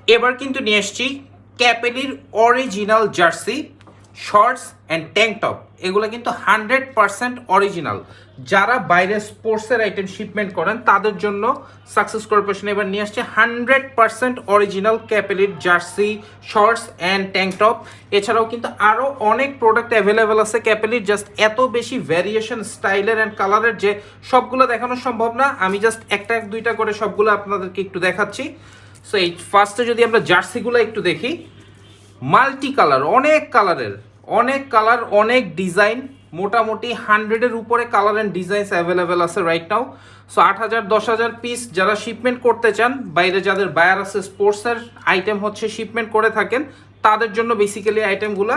এবার কিন্তু নিয়ে এসছি ক্যাপেলির original jersey shorts and tank top. এগুলো কিন্তু 100% অরিজিনাল। যারা বাইরে স্পোর্টসের আইটেম শিপমেন্ট করেন তাদের জন্য সাকসেস কর্পোরেশন এবার নিয়ে আসছে 100% অরিজিনাল ক্যাপেলির jersey shorts and tank top. এছাড়াও কিন্তু আরও অনেক প্রোডাক্ট অ্যাভেলেবেল আছে ক্যাপেলির, জাস্ট এত বেশি ভ্যারিয়েশন স্টাইলের অ্যান্ড কালারের যে সবগুলো দেখানো সম্ভব না। আমি জাস্ট একটা দুইটা করে সবগুলো আপনাদেরকে একটু দেখাচ্ছি। সো এই ফার্স্টে যদি আমরা জার্সিগুলো একটু দেখি, মাল্টি কালার, অনেক কালার অনেক ডিজাইন, মোটামুটি 100-এর উপরে কালার অ্যান্ড ডিজাইনস অ্যাভেলেবেল আছে রাইট নাও। সো 8,000 10,000 পিস যারা শিপমেন্ট করতে চান, বাইরে যাদের বায়ার আছে স্পোর্টসের আইটেম হচ্ছে শিপমেন্ট করে থাকেন, তাদের জন্য বেসিক্যালি আইটেমগুলো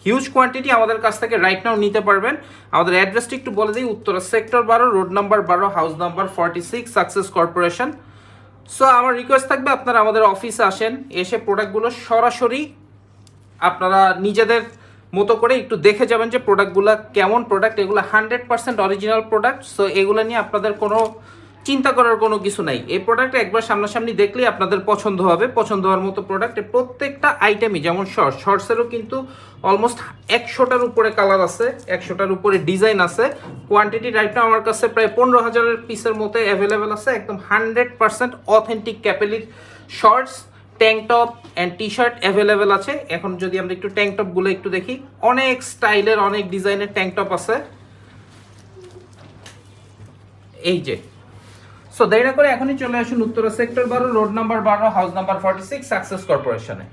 হিউজ কোয়ান্টিটি আমাদের কাছ থেকে রাইট নাও নিতে পারবেন। আমাদের অ্যাড্রেসটি একটু বলে দিই, Uttara sector 12, road number 12, house number 46, success corporation. So আমার রিকোয়েস্ট থাকবে আপনারা আমাদের অফিসে আসেন, এসে প্রোডাক্টগুলো সরাসরি আপনারা নিজেদের মতো করে একটু দেখে যাবেন যে প্রোডাক্টগুলো কেমন প্রোডাক্ট। এগুলো 100% অরিজিনাল প্রোডাক্ট। সো এগুলো নিয়ে আপনাদের কোনো চিন্তা করার কোনো কিছু নাই। এই প্রোডাক্ট একবার সামনাসামনি দেখলেই আপনাদের পছন্দ হবে, পছন্দ হওয়ার মতো প্রোডাক্ট। প্রত্যেকটা আইটেমই যেমন শর্টসেরও কিন্তু অলমোস্ট 100টার উপরে কালার আছে, 100টার উপরে ডিজাইন আছে। কোয়ান্টিটি রাইট নাও আমার কাছে প্রায় 15,000 পিসের মতো অ্যাভেলেবেল আছে। একদম 100% অথেন্টিক ক্যাপেলির shorts, tank top and T shirt available আছে। এখন যদি আমরা একটু ট্যাঙ্ক টপগুলো একটু দেখি, অনেক স্টাইলের অনেক ডিজাইনের ট্যাঙ্ক টপ আছে এই যে। সো দেরি না করে এখনই চলে আসুন Uttara sector 12, road number 12, house number 46, success কর্পোরেশনে।